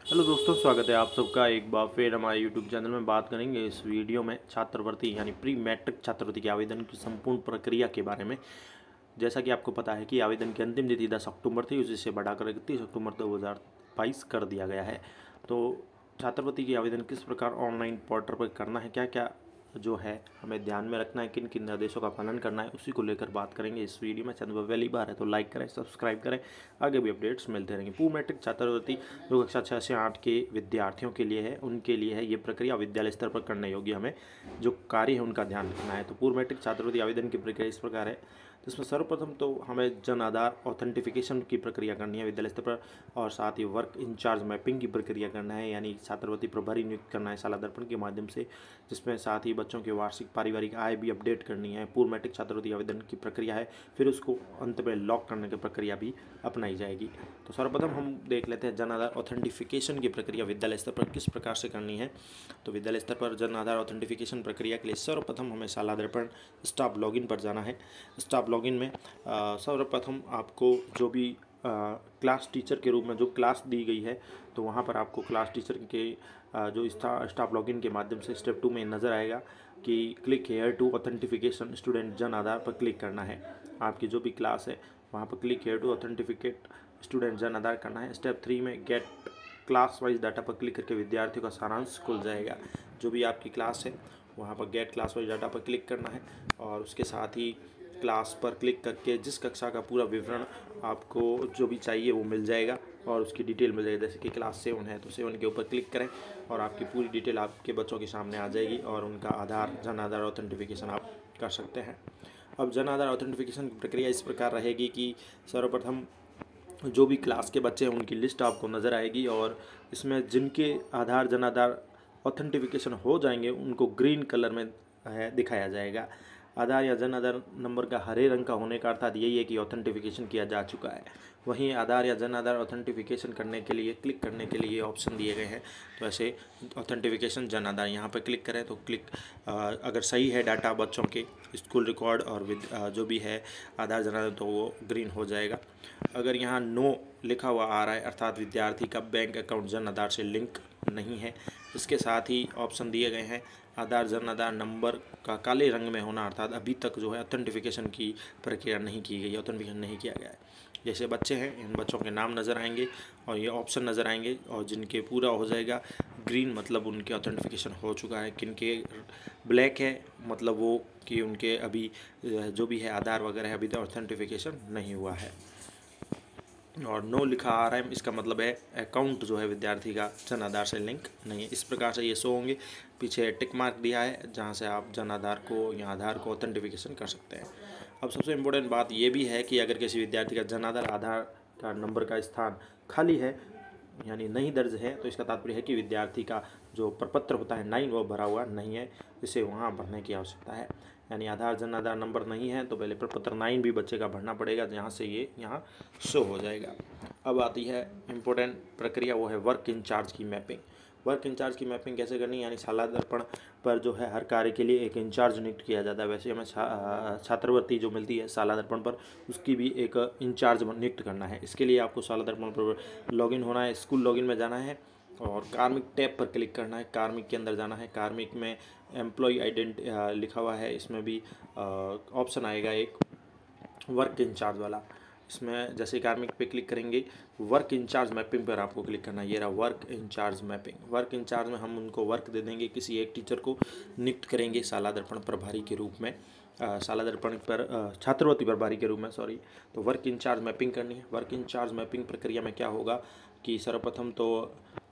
Hello दोस्तों, स्वागत है आप सबका एक बार फिर हमारे यूट्यूब चैनल में। बात करेंगे इस वीडियो में छात्रवृत्ति यानी प्री मैट्रिक छात्रवृत्ति के आवेदन की संपूर्ण प्रक्रिया के बारे में। जैसा कि आपको पता है कि आवेदन की अंतिम तिथि 10 अक्टूबर थी, उसे बढ़ाकर 31 अक्टूबर 2022 कर दिया गया है। तो छात्रवृत्ति की आवेदन किस प्रकार ऑनलाइन पोर्टल पर करना है, क्या क्या जो है हमें ध्यान में रखना है, किन किन निर्देशों का पालन करना है, उसी को लेकर बात करेंगे इस वीडियो में। चैनल पर पहली बार है तो लाइक करें, सब्सक्राइब करें, आगे भी अपडेट्स मिलते रहेंगे। पूर्व मैट्रिक छात्रवृत्ति जो कक्षा 6 से 8 के विद्यार्थियों के लिए है, उनके लिए है ये प्रक्रिया विद्यालय स्तर पर करने योग्य हमें जो कार्य है उनका ध्यान रखना है। तो पूर्व मैट्रिक छात्रवृत्ति आवेदन की प्रक्रिया इस प्रकार है, जिसमें सर्वप्रथम तो हमें जन आधार ऑथेंटिफिकेशन की प्रक्रिया करनी है विद्यालय स्तर पर, और साथ ही वर्क इंचार्ज मैपिंग की प्रक्रिया करना है, यानी छात्रवृत्ति प्रभारी नियुक्त करना है शाला दर्पण के माध्यम से, जिसमें साथ ही बच्चों की वार्षिक पारिवारिक आय भी अपडेट करनी है। पूर्व मैट्रिक छात्रवृत्ति आवेदन की प्रक्रिया है, फिर उसको अंत में लॉक करने की प्रक्रिया भी अपनाई जाएगी। तो सर्वप्रथम हम देख लेते हैं जन आधार ऑथेंटिफिकेशन की प्रक्रिया विद्यालय स्तर पर किस प्रकार से करनी है। तो विद्यालय स्तर पर जन आधार ऑथेंटिफिकेशन प्रक्रिया के लिए सर्वप्रथम हमें शाला दर्पण स्टाफ लॉगिन पर जाना है। स्टाफ लॉगिन में सर्वप्रथम आपको जो भी क्लास टीचर के रूप में जो क्लास दी गई है, तो वहाँ पर आपको क्लास टीचर के जो स्टाफ लॉगिन के माध्यम से स्टेप 2 में नज़र आएगा कि click here to authentication student Jan Aadhaar पर क्लिक करना है। आपकी जो भी क्लास है वहाँ पर click here to ऑथेंटिफिकेट student Jan आधार करना है। स्टेप 3 में गेट क्लास वाइज डाटा पर क्लिक करके विद्यार्थियों का सारांश खुल जाएगा। जो भी आपकी क्लास है वहाँ पर गेट क्लास वाइज डाटा पर क्लिक करना है, और उसके साथ ही क्लास पर क्लिक करके जिस कक्षा का पूरा विवरण आपको जो भी चाहिए वो मिल जाएगा, और उसकी डिटेल मिल जाएगी। जैसे कि क्लास 7 है तो 7 के ऊपर क्लिक करें और आपकी पूरी डिटेल आपके बच्चों के सामने आ जाएगी, और उनका आधार जन आधार ऑथेंटिफिकेशन आप कर सकते हैं। अब जन आधार ऑथेंटिफिकेशन की प्रक्रिया इस प्रकार रहेगी कि सर्वप्रथम जो भी क्लास के बच्चे हैं उनकी लिस्ट आपको नज़र आएगी, और इसमें जिनके आधार जन आधार ऑथेंटिफिकेशन हो जाएंगे उनको ग्रीन कलर में दिखाया जाएगा। आधार या जन आधार नंबर का हरे रंग का होने का अर्थात यही है कि ऑथेंटिफिकेशन किया जा चुका है। वहीं आधार या जन आधार ऑथेंटिफिकेशन करने के लिए क्लिक करने के लिए ऑप्शन दिए गए हैं। तो ऐसे ऑथेंटिफिकेशन जन आधार यहाँ पर क्लिक करें तो अगर सही है डाटा बच्चों के स्कूल रिकॉर्ड और जो भी है आधार जन आधार, तो वो ग्रीन हो जाएगा। अगर यहाँ नो लिखा हुआ आ रहा है अर्थात विद्यार्थी का बैंक अकाउंट जन आधार से लिंक नहीं है। इसके साथ ही ऑप्शन दिए गए हैं आधार जन आधार नंबर का काले रंग में होना, अर्थात अभी तक जो है ऑथेंटिफिकेशन की प्रक्रिया नहीं की गई, ऑथेंटिफिकेशन नहीं किया गया है। जैसे बच्चे हैं इन बच्चों के नाम नज़र आएंगे और ये ऑप्शन नज़र आएंगे, और जिनके पूरा हो जाएगा ग्रीन मतलब उनके ऑथेंटिफिकेशन हो चुका है, किनके ब्लैक है मतलब वो कि उनके अभी जो भी है आधार वगैरह अभी तक ऑथेंटिफिकेशन नहीं हुआ है। और नो लिखा आ रहा है इसका मतलब है अकाउंट जो है विद्यार्थी का जन आधार से लिंक नहीं है। इस प्रकार से ये शो होंगे। पीछे टिक मार्क दिया है जहाँ से आप जन आधार को या आधार को ऑथेंटिफिकेशन कर सकते हैं। अब सबसे इम्पोर्टेंट बात ये भी है कि अगर किसी विद्यार्थी का जन आधार आधार कार्ड नंबर का स्थान खाली है यानी नहीं दर्ज है, तो इसका तात्पर्य है कि विद्यार्थी का जो प्रपत्र होता है 9 वो भरा हुआ नहीं है, इसे वहाँ भरने की आवश्यकता है। यानी आधार जन आधार नंबर नहीं है तो पहले प्रपत्र 9 भी बच्चे का भरना पड़ेगा, जहाँ से ये यहाँ शो हो जाएगा। अब आती है इम्पोर्टेंट प्रक्रिया, वो है वर्क इंचार्ज की मैपिंग। वर्क इंचार्ज की मैपिंग कैसे करनी है, यानी शाला दर्पण पर जो है हर कार्य के लिए एक इंचार्ज नियुक्त किया जाता है। वैसे हमें छात्रवृत्ति जो मिलती है शाला दर्पण पर, उसकी भी एक इंचार्ज नियुक्त करना है। इसके लिए आपको शाला दर्पण पर लॉगिन होना है, स्कूल लॉगिन में जाना है और कार्मिक टैब पर क्लिक करना है। कार्मिक के अंदर जाना है, कार्मिक में एम्प्लॉय आइडेंटिटी लिखा हुआ है, इसमें भी ऑप्शन आएगा एक वर्क इंचार्ज वाला। इसमें जैसे कार्मिक पे क्लिक करेंगे वर्क इंचार्ज मैपिंग पर आपको क्लिक करना है। ये रहा work incharge mapping. Work incharge में हम उनको वर्क दे देंगे, किसी एक टीचर को नियुक्त करेंगे शाला दर्पण प्रभारी के रूप में, शाला दर्पण पर छात्रवृत्ति प्रभारी के रूप में सॉरी। तो वर्क इंचार्ज मैपिंग करनी है। वर्क इंचार्ज मैपिंग प्रक्रिया में क्या होगा कि सर्वप्रथम तो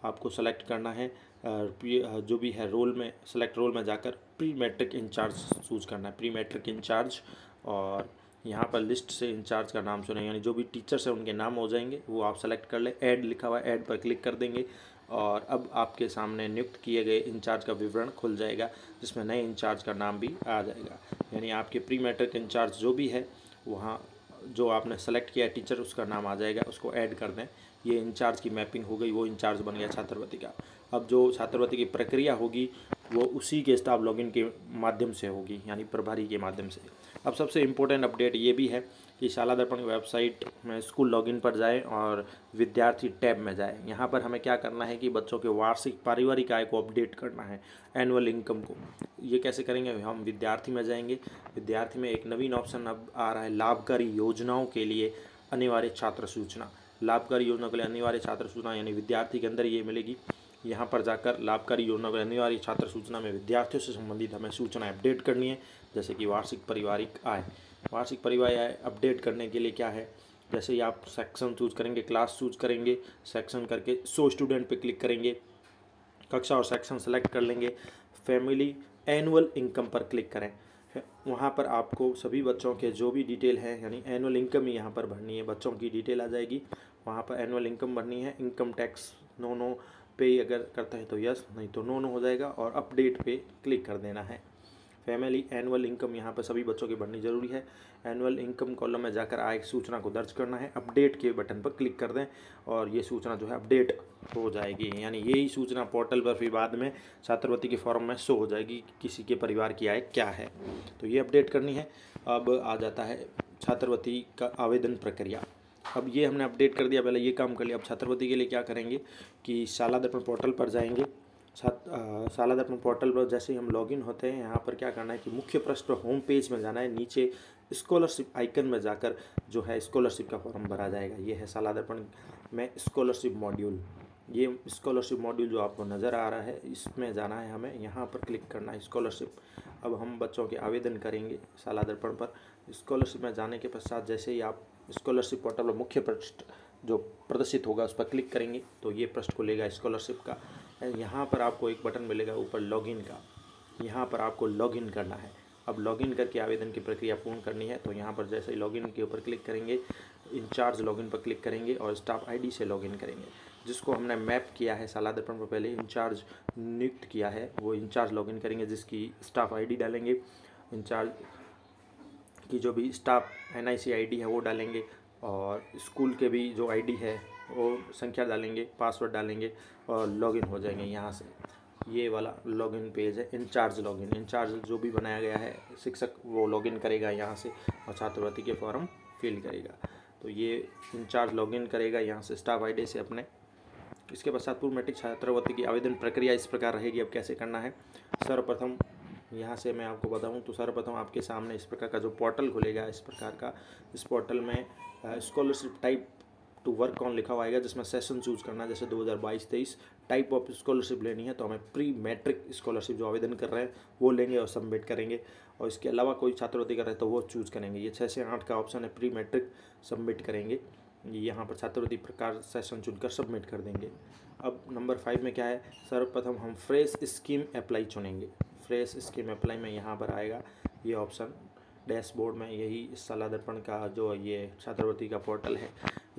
आपको सेलेक्ट करना है जो भी है रोल में, सेलेक्ट रोल में जाकर प्री मैट्रिक इंचार्ज चूज करना है, प्री मैट्रिक इंचार्ज। और यहाँ पर लिस्ट से इंचार्ज का नाम चुनें, यानी जो भी टीचर्स हैं उनके नाम हो जाएंगे वो आप सेलेक्ट कर लें। ऐड लिखा हुआ है, ऐड पर क्लिक कर देंगे और अब आपके सामने नियुक्त किए गए इंचार्ज का विवरण खुल जाएगा, जिसमें नए इंचार्ज का नाम भी आ जाएगा। यानी आपके प्री मैट्रिक इंचार्ज जो भी है वहाँ जो आपने सेलेक्ट किया टीचर उसका नाम आ जाएगा, उसको ऐड कर दें। ये इंचार्ज की मैपिंग हो गई, वो इंचार्ज बन गया छात्रवृत्ति का। अब जो छात्रवृत्ति की प्रक्रिया होगी वो उसी के स्टाफ लॉगिन के माध्यम से होगी, यानी प्रभारी के माध्यम से। अब सबसे इम्पोर्टेंट अपडेट ये भी है कि शाला दर्पण की वेबसाइट में स्कूल लॉगिन पर जाएं और विद्यार्थी टैब में जाएं। यहाँ पर हमें क्या करना है कि बच्चों के वार्षिक पारिवारिक आय को अपडेट करना है, एनुअल इनकम को। ये कैसे करेंगे, हम विद्यार्थी में जाएंगे। विद्यार्थी में एक नवीन ऑप्शन अब आ रहा है, लाभकारी योजनाओं के लिए अनिवार्य छात्र सूचना। लाभकारी योजना के लिए अनिवार्य छात्र सूचना यानी विद्यार्थी के अंदर ये मिलेगी। यहाँ पर जाकर लाभकारी योजना के अनिवार्य छात्र सूचना में विद्यार्थियों से संबंधित हमें सूचना अपडेट करनी है, जैसे कि वार्षिक पारिवारिक आय। वार्षिक पारिवारिक आय अपडेट करने के लिए क्या है, जैसे ही आप सेक्शन चूज करेंगे, क्लास चूज करेंगे, सेक्शन करके 100 स्टूडेंट पे क्लिक करेंगे, कक्षा और सेक्शन सेलेक्ट कर लेंगे, फैमिली एनुअल इनकम पर क्लिक करें। वहाँ पर आपको सभी बच्चों के जो भी डिटेल है यानी एनुअल इनकम ही यहाँ पर भरनी है, बच्चों की डिटेल आ जाएगी। वहाँ पर एनुअल इनकम भरनी है, इनकम टैक्स नो पे अगर करता है तो यस, नहीं तो नो हो जाएगा, और अपडेट पे क्लिक कर देना है। फैमिली एनुअल इनकम यहाँ पर सभी बच्चों की भरनी जरूरी है। एनुअल इनकम कॉलम में जाकर आय सूचना को दर्ज करना है, अपडेट के बटन पर क्लिक कर दें और ये सूचना जो है अपडेट हो जाएगी। यानी यही सूचना पोर्टल पर फिर बाद में छात्रवृत्ति के फॉर्म में शो हो जाएगी कि किसी के परिवार की आय क्या है, तो ये अपडेट करनी है। अब आ जाता है छात्रवृत्ति का आवेदन प्रक्रिया। अब ये हमने अपडेट कर दिया, पहले ये काम कर लिया। अब छात्रवृत्ति के लिए क्या करेंगे कि शाला दर्पण पोर्टल पर जाएंगे। शाला दर्पण पोर्टल पर जैसे ही हम लॉगिन होते हैं, यहाँ पर क्या करना है कि मुख्य पृष्ठ पर होम पेज में जाना है, नीचे स्कॉलरशिप आइकन में जाकर जो है स्कॉलरशिप का फॉर्म भरा जाएगा। ये है शाला दर्पण में स्कॉलरशिप मॉड्यूल। ये स्कॉलरशिप मॉड्यूल जो आपको नज़र आ रहा है, इसमें जाना है हमें, यहाँ पर क्लिक करना है स्कॉलरशिप। अब हम बच्चों के आवेदन करेंगे शाला दर्पण पर। स्कॉलरशिप में जाने के पश्चात जैसे ही आप स्कॉलरशिप पोर्टल पर मुख्य पृष्ठ जो प्रदर्शित होगा उस पर क्लिक करेंगे तो ये पृष्ठ खुलेगा स्कॉलरशिप का। यहाँ पर आपको एक बटन मिलेगा ऊपर लॉगिन का, यहाँ पर आपको लॉगिन करना है। अब लॉगिन करके आवेदन की प्रक्रिया पूर्ण करनी है, तो यहाँ पर जैसे ही लॉगिन के ऊपर क्लिक करेंगे, इंचार्ज लॉगिन पर क्लिक करेंगे और स्टाफ आईडी से लॉगिन करेंगे। जिसको हमने मैप किया है शाला दर्पण पर पहले इंचार्ज नियुक्त किया है, वो इंचार्ज लॉगिन करेंगे, जिसकी स्टाफ आईडी डालेंगे। इंचार्ज की जो भी स्टाफ NIC आईडी है वो डालेंगे और स्कूल के भी जो आईडी है वो संख्या डालेंगे, पासवर्ड डालेंगे और लॉगिन हो जाएंगे। यहाँ से ये वाला लॉगिन पेज है, इंचार्ज लॉगिन। इंचार्ज जो भी बनाया गया है शिक्षक, वो लॉगिन करेगा यहाँ से और छात्रवृत्ति के फॉर्म फिल करेगा। तो ये इंचार्ज लॉगिन करेगा यहाँ से स्टाफ आईडी से अपने। इसके पश्चात पूर्व मैट्रिक छात्रवृत्ति की आवेदन प्रक्रिया इस प्रकार रहेगी। अब कैसे करना है, सर्वप्रथम यहाँ से मैं आपको बताऊँ तो सर्वप्रथम आपके सामने इस प्रकार का जो पोर्टल खुलेगा, इस प्रकार का, इस पोर्टल में scholarship type two work on लिखा हुआ आएगा, जिसमें सेशन चूज करना है, जैसे 2022-23 टाइप ऑफ स्कॉलरशिप लेनी है तो हमें प्री मैट्रिक स्कॉलरशिप जो आवेदन कर रहे हैं वो लेंगे और सबमिट करेंगे। और इसके अलावा कोई छात्रवृत्ति कर रहे हैं तो वो चूज़ करेंगे। ये 6 से 8 का ऑप्शन है, प्री मैट्रिक सबमिट करेंगे। यहाँ पर छात्रवृत्ति प्रकार सेशन चुनकर सबमिट कर देंगे। अब नंबर 5 में क्या है, सर्वप्रथम हम फ्रेश स्कीम अप्लाई चुनेंगे। फ्रेश स्कीम अप्लाई में यहाँ पर आएगा ये ऑप्शन, डैशबोर्ड में यही शाला दर्पण का जो ये छात्रवृत्ति का पोर्टल है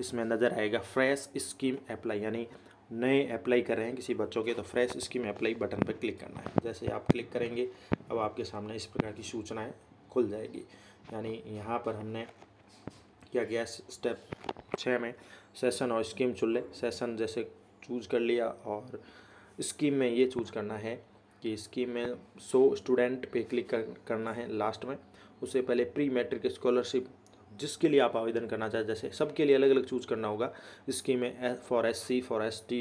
इसमें नज़र आएगा फ्रेश स्कीम अप्लाई, यानी नए अप्लाई कर रहे हैं किसी बच्चों के तो फ्रेश स्कीम अप्लाई बटन पर क्लिक करना है। जैसे आप क्लिक करेंगे अब आपके सामने इस प्रकार की सूचनाएं खुल जाएगी। यानी यहाँ पर हमने क्या किया, स्टेप 6 में सेशन और स्कीम चुन ले। सेशन जैसे चूज़ कर लिया और स्कीम में ये चूज़ करना है कि स्कीम में 100 स्टूडेंट पे क्लिक करना है लास्ट में। उससे पहले प्री मैट्रिक स्कॉलरशिप जिसके लिए आप आवेदन करना चाहें, जैसे सबके लिए अलग अलग चूज़ करना होगा। स्कीम में for SC, for ST,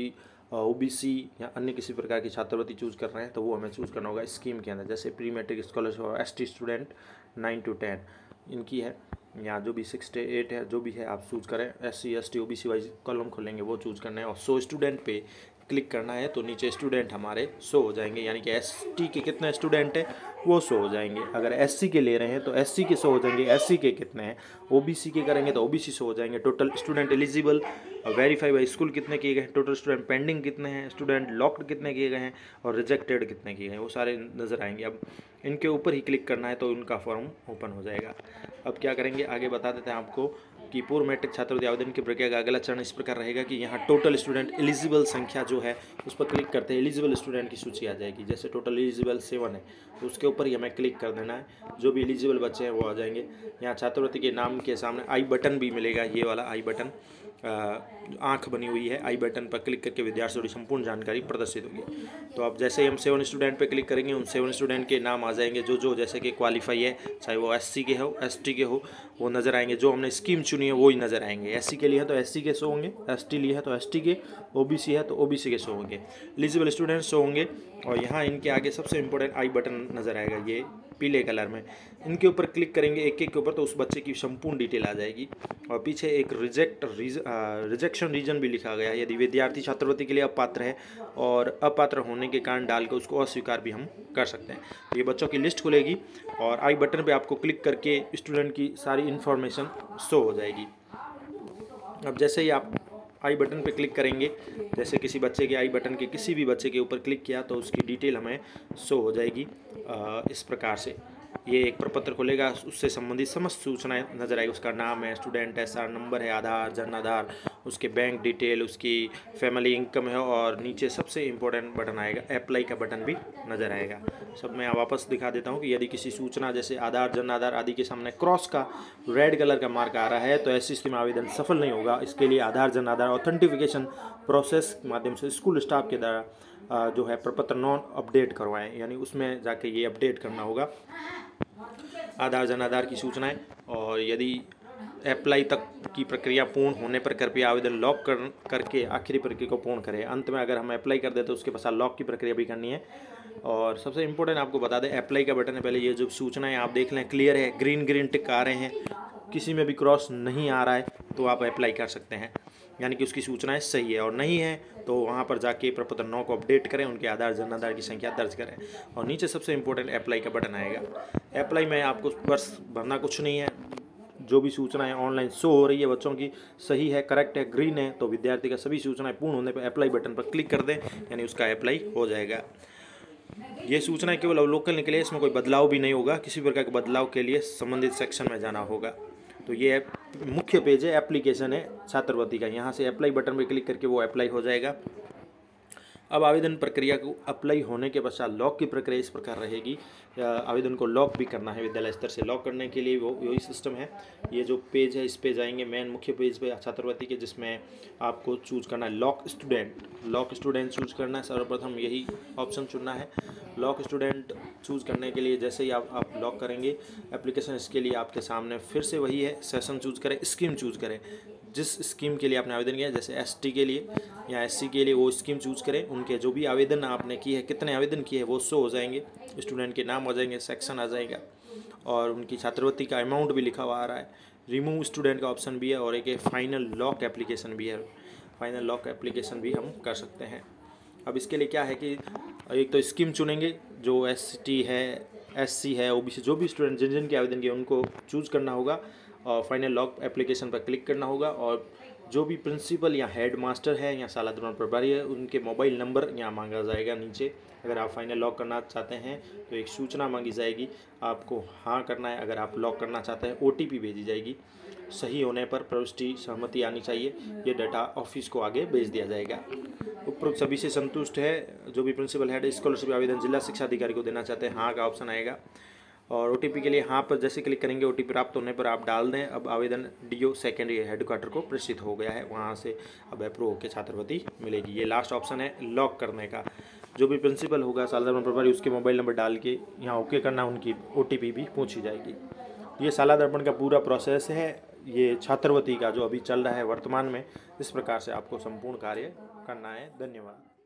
OBC या अन्य किसी प्रकार की छात्रवृत्ति चूज़ कर रहे हैं तो वो हमें चूज़ करना होगा स्कीम के अंदर। जैसे प्री मैट्रिक स्कॉलरशिप और ST स्टूडेंट 9 to 10 इनकी है, या जो भी 6 से 8 है, जो भी है आप चूज़ करें। SC, ST, OBC wise column खोलेंगे वो चूज़ करना है और 100 स्टूडेंट पे क्लिक करना है तो नीचे स्टूडेंट हमारे शो हो जाएंगे, यानी कि ST के कितने स्टूडेंट हैं वो शो हो जाएंगे। अगर SC के ले रहे हैं तो SC के शो हो जाएंगे, SC के कितने हैं। OBC के करेंगे तो OBC शो हो जाएंगे। Total student eligible verify by school कितने किए गए हैं, टोटल स्टूडेंट पेंडिंग कितने हैं, स्टूडेंट लॉक्ड कितने किए गए हैं और रिजेक्टेड कितने किए गए हैं, वो सारे नज़र आएंगे। अब इनके ऊपर ही क्लिक करना है तो उनका फॉर्म ओपन हो जाएगा। अब क्या करेंगे, आगे बता देते हैं आपको कि पूर्व मैट्रिक छात्रवृत्ति आवेदन की प्रक्रिया का अगला चरण इस प्रकार रहेगा कि यहाँ टोटल स्टूडेंट एलिजिबल संख्या जो है उस पर क्लिक करते हैं एलिजिबल स्टूडेंट की सूची आ जाएगी। जैसे टोटल एलिजिबल 7 है तो उसके ऊपर ही हमें क्लिक कर देना है, जो भी एलिजिबल बच्चे हैं वो आ जाएंगे। यहाँ छात्रवृत्ति के नाम के सामने आई बटन भी मिलेगा, ये वाला आई बटन आँख बनी हुई है, आई बटन पर क्लिक करके विद्यार्थियों की संपूर्ण जानकारी प्रदर्शित होगी। तो अब जैसे ही हम 7 स्टूडेंट पे क्लिक करेंगे उन 7 स्टूडेंट के नाम आ जाएंगे जो जैसे कि क्वालिफाई है, चाहे वो SC के हो, ST के हो, वो नज़र आएंगे, जो हमने स्कीम चुनी है वो ही नज़र आएंगे। एससी के लिए है तो एससी के शो होंगे, एसटी लिए है तो एसटी के, ओबीसी है तो ओबीसी के शो होंगे, एलिजिबल स्टूडेंट्स शो होंगे। और यहाँ इनके आगे सबसे इंपॉर्टेंट आई बटन नज़र आएगा, ये पीले कलर में। इनके ऊपर क्लिक करेंगे एक एक के ऊपर तो उस बच्चे की संपूर्ण डिटेल आ जाएगी। और पीछे एक रिजेक्शन रीजन भी लिखा गया है, यदि विद्यार्थी छात्रवृत्ति के लिए अपात्र है और अपात्र होने के कारण डाल के उसको अस्वीकार भी हम कर सकते हैं। तो ये बच्चों की लिस्ट खुलेगी और आई बटन पे आपको क्लिक करके स्टूडेंट की सारी इन्फॉर्मेशन शो हो जाएगी। अब जैसे ही आप आई बटन पे क्लिक करेंगे, जैसे किसी बच्चे के आई बटन के किसी भी बच्चे के ऊपर क्लिक किया तो उसकी डिटेल हमें शो हो जाएगी इस प्रकार से। ये एक प्रपत्र खुलेगा, उससे संबंधित समस्त सूचनाएं नजर आएगी। उसका नाम है, स्टूडेंट एसआर नंबर है, आधार, जन्म आधार, उसके बैंक डिटेल, उसकी फैमिली इनकम है और नीचे सबसे इम्पोर्टेंट बटन आएगा, अप्लाई का बटन भी नज़र आएगा। सब मैं वापस दिखा देता हूँ कि यदि किसी सूचना जैसे आधार, जन्म आधार आदि के सामने क्रॉस का रेड कलर का मार्क आ रहा है तो ऐसी स्थिति में आवेदन सफल नहीं होगा। इसके लिए आधार, जन्म आधार ऑथेंटिफिकेशन प्रोसेस के माध्यम से स्कूल स्टाफ के द्वारा जो है प्रपत्र नॉन अपडेट करवाएं, यानी उसमें जाके ये अपडेट करना होगा आधार, जन आधार की सूचनाएं। और यदि अप्लाई तक की प्रक्रिया पूर्ण होने पर कृपया आवेदन लॉक करके आखिरी प्रक्रिया को पूर्ण करें। अंत में अगर हम अप्लाई कर दें तो उसके पश्चात लॉक की प्रक्रिया भी करनी है। और सबसे इम्पोर्टेंट आपको बता दें, अप्लाई का बटन है, पहले ये जो सूचनाएं आप देख लें क्लियर है, ग्रीन टिक आ रहे हैं, किसी में भी क्रॉस नहीं आ रहा है तो आप अप्लाई कर सकते हैं, यानी कि उसकी सूचनाएं सही है। और नहीं है तो वहाँ पर जाके प्रपत्र 9 को अपडेट करें, उनके आधार, जन आधार की संख्या दर्ज करें और नीचे सबसे इम्पोर्टेंट अप्लाई का बटन आएगा। अप्लाई में आपको बस भरना कुछ नहीं है, जो भी सूचनाएं ऑनलाइन शो हो रही है बच्चों की सही है, करेक्ट है, ग्रीन है तो विद्यार्थी का सभी सूचनाएं पूर्ण होने पर अप्लाई बटन पर क्लिक कर दें, यानी उसका अप्लाई हो जाएगा। ये सूचनाएं केवल अवलोकन के लिए, इसमें कोई बदलाव भी नहीं होगा, किसी प्रकार के बदलाव के लिए संबंधित सेक्शन में जाना होगा। तो ये मुख्य पेज है, एप्लीकेशन है छात्रवृत्ति का, यहाँ से अप्लाई बटन पर क्लिक करके वो अप्लाई हो जाएगा। अब आवेदन प्रक्रिया को अप्लाई होने के पश्चात लॉक की प्रक्रिया इस प्रकार रहेगी, आवेदन को लॉक भी करना है विद्यालय स्तर से। लॉक करने के लिए वो यही सिस्टम है, ये जो पेज है इस पे जाएंगे मेन मुख्य पेज पे छात्रवृत्ति के, जिसमें आपको चूज़ करना है लॉक स्टूडेंट चूज़ करना है। सर्वप्रथम यही ऑप्शन चुनना है। लॉक स्टूडेंट चूज़ करने के लिए जैसे ही आप लॉक करेंगे एप्लीकेशन, इसके लिए आपके सामने फिर से वही है, सेशन चूज़ करें, स्कीम चूज़ करें, जिस स्कीम के लिए आपने आवेदन किया है, जैसे एसटी के लिए या एससी के लिए वो स्कीम चूज़ करें। उनके जो भी आवेदन आपने किए हैं, कितने आवेदन किए हैं वो शो हो जाएंगे, स्टूडेंट के नाम आ जाएंगे, सेक्शन आ जाएगा और उनकी छात्रवृत्ति का अमाउंट भी लिखा हुआ आ रहा है। रिमूव स्टूडेंट का ऑप्शन भी है और एक फाइनल लॉक एप्लीकेशन भी है, फाइनल लॉक एप्लीकेशन भी हम कर सकते हैं। अब इसके लिए क्या है कि एक तो स्कीम चुनेंगे, जो एसटी है, एससी है, ओबीसी, जो भी स्टूडेंट जिन जिन के आवेदन किए उनको चूज़ करना होगा और फाइनल लॉक एप्लीकेशन पर क्लिक करना होगा। और जो भी प्रिंसिपल या हेड मास्टर है या शाला द्रोण प्रभारी है, उनके मोबाइल नंबर यहाँ मांगा जाएगा नीचे। अगर आप फाइनल लॉक करना चाहते हैं तो एक सूचना मांगी जाएगी, आपको हाँ करना है। अगर आप लॉक करना चाहते हैं OTP भेजी जाएगी, सही होने पर प्रविष्टि सहमति आनी चाहिए, ये डाटा ऑफिस को आगे भेज दिया जाएगा। उपरोक्त सभी से संतुष्ट है, जो भी प्रिंसिपल हेड स्कॉलरशिप आवेदन जिला शिक्षा अधिकारी को देना चाहते हैं, हाँ का ऑप्शन आएगा। और OTP के लिए हाँ पर जैसे क्लिक करेंगे OTP प्राप्त होने पर आप डाल दें। अब आवेदन DO सेकेंडरी हेडक्वार्टर को प्रेषित हो गया है, वहाँ से अब अप्रूव होकर छात्रवृत्ति मिलेगी। ये लास्ट ऑप्शन है लॉक करने का। जो भी प्रिंसिपल होगा शाला प्रभारी, उसके मोबाइल नंबर डाल के यहाँ ओके करना, उनकी OTP भी पूछी जाएगी। ये शाला दर्पण का पूरा प्रोसेस है, ये छात्रवृत्ति का जो अभी चल रहा है वर्तमान में, इस प्रकार से आपको संपूर्ण कार्य करना है। धन्यवाद।